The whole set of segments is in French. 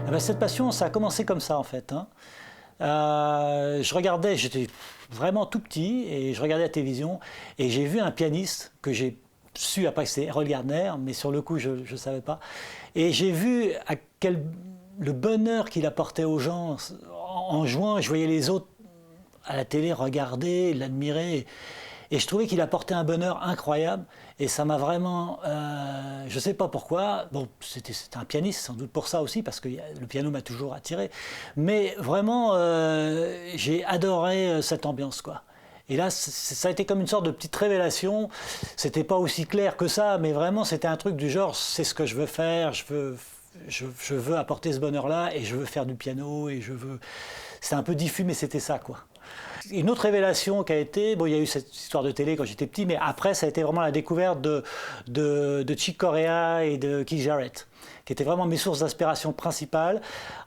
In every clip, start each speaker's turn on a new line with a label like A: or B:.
A: Eh ben, cette passion, ça a commencé comme ça en fait, hein. Je regardais, j'étais vraiment tout petit et je regardais la télévision et j'ai vu un pianiste que j'ai su après que c'est Errol Gardner, mais sur le coup je ne savais pas. Et j'ai vu le bonheur qu'il apportait aux gens en jouant. Je voyais les autres à la télé regarder, l'admirer. Et je trouvais qu'il apportait un bonheur incroyable. Et ça m'a vraiment... je ne sais pas pourquoi. Bon, c'était un pianiste, sans doute pour ça aussi, parce que le piano m'a toujours attiré. Mais vraiment, j'ai adoré cette ambiance, quoi. Et là, ça a été comme une sorte de petite révélation. C'était pas aussi clair que ça, mais vraiment, c'était un truc du genre, c'est ce que je veux faire, je veux apporter ce bonheur-là, et je veux faire du piano, et je veux... C'était un peu diffus, mais c'était ça, quoi. Une autre révélation qui a été, bon, il y a eu cette histoire de télé quand j'étais petit, mais après, ça a été vraiment la découverte de Chick Corea et de Keith Jarrett, qui étaient vraiment mes sources d'inspiration principales,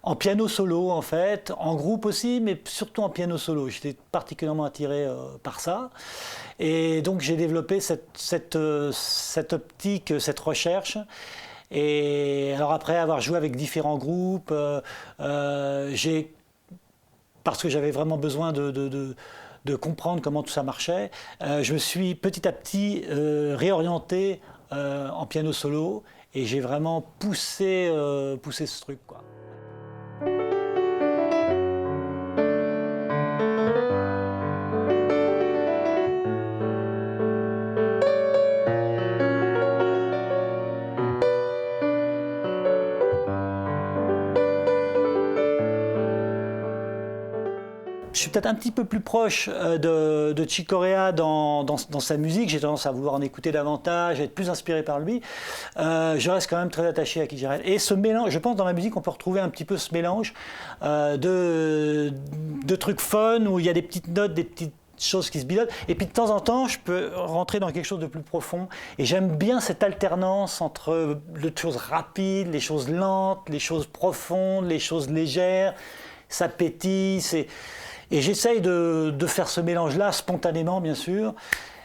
A: en piano solo en fait, en groupe aussi, mais surtout en piano solo. J'étais particulièrement attiré par ça. Et donc j'ai développé cette optique, cette recherche. Et alors après avoir joué avec différents groupes, parce que j'avais vraiment besoin de comprendre comment tout ça marchait, je me suis petit à petit réorienté en piano solo et j'ai vraiment poussé ce truc, quoi. Je suis peut-être un petit peu plus proche de Chick Corea dans sa musique. J'ai tendance à vouloir en écouter davantage, à être plus inspiré par lui. Je reste quand même très attaché à Keith Jarrett. Et ce mélange, je pense dans la musique, on peut retrouver un petit peu ce mélange de trucs fun, où il y a des petites notes, des petites choses qui se bidonnent. Et puis de temps en temps, je peux rentrer dans quelque chose de plus profond. Et j'aime bien cette alternance entre les choses rapides, les choses lentes, les choses profondes, les choses légères. Ça pétille, et j'essaye de faire ce mélange-là spontanément, bien sûr.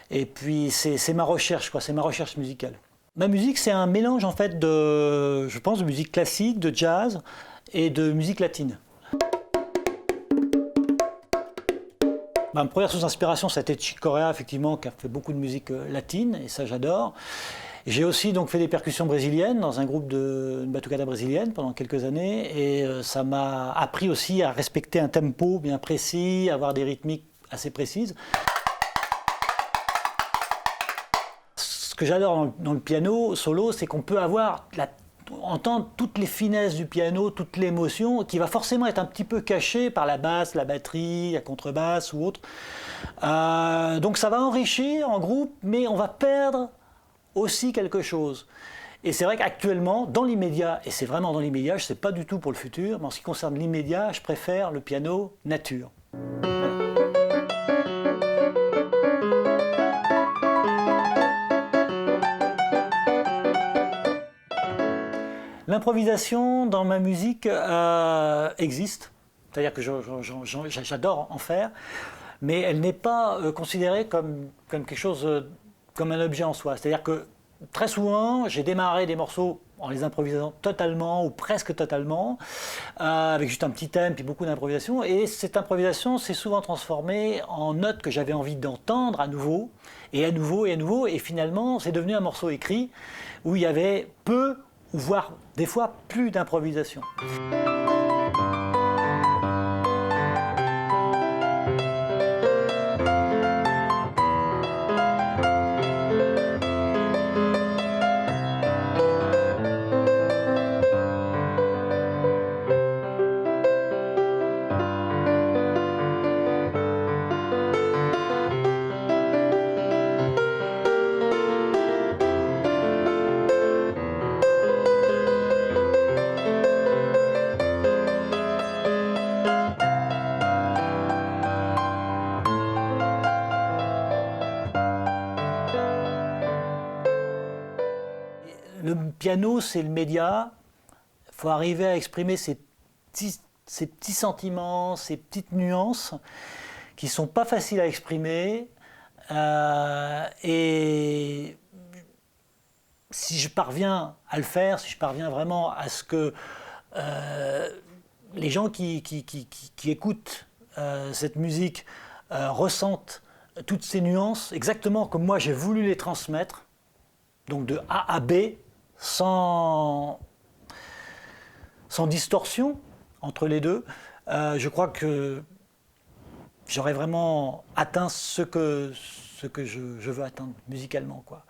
A: Et puis, c'est ma recherche, quoi. C'est ma recherche musicale. Ma musique, c'est un mélange, en fait, je pense, de musique classique, de jazz et de musique latine. Ma première source d'inspiration, ça a été Chick Corea, effectivement, qui a fait beaucoup de musique latine, et ça, j'adore. J'ai aussi donc fait des percussions brésiliennes dans un groupe de batucada brésilienne pendant quelques années, et ça m'a appris aussi à respecter un tempo bien précis, avoir des rythmiques assez précises. Ce que j'adore dans le piano solo, c'est qu'on peut entendre toutes les finesses du piano, toute l'émotion, qui va forcément être un petit peu cachée par la basse, la batterie, la contrebasse ou autre. Donc ça va enrichir en groupe, mais on va perdre aussi quelque chose. Et c'est vrai qu'actuellement, dans l'immédiat, et c'est vraiment dans l'immédiat, je ne sais pas du tout pour le futur, mais en ce qui concerne l'immédiat, je préfère le piano nature. L'improvisation dans ma musique existe, c'est-à-dire que j'adore en faire, mais elle n'est pas considérée comme quelque chose, comme un objet en soi. C'est-à-dire que très souvent, j'ai démarré des morceaux en les improvisant totalement ou presque totalement, avec juste un petit thème puis beaucoup d'improvisation. Et cette improvisation s'est souvent transformée en notes que j'avais envie d'entendre à nouveau, et à nouveau, et à nouveau. Et finalement, c'est devenu un morceau écrit où il y avait peu, ou voire des fois plus d'improvisation. Le piano, c'est le média. Il faut arriver à exprimer ces petits sentiments, ces petites nuances qui ne sont pas faciles à exprimer. Et si je parviens à le faire, si je parviens vraiment à ce que les gens qui écoutent cette musique ressentent toutes ces nuances exactement comme moi j'ai voulu les transmettre, donc de A à B, sans distorsion entre les deux. Je crois que j'aurais vraiment atteint ce que je veux atteindre musicalement, quoi.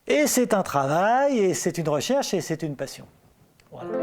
A: Et c'est un travail, et c'est une recherche, et c'est une passion. Voilà.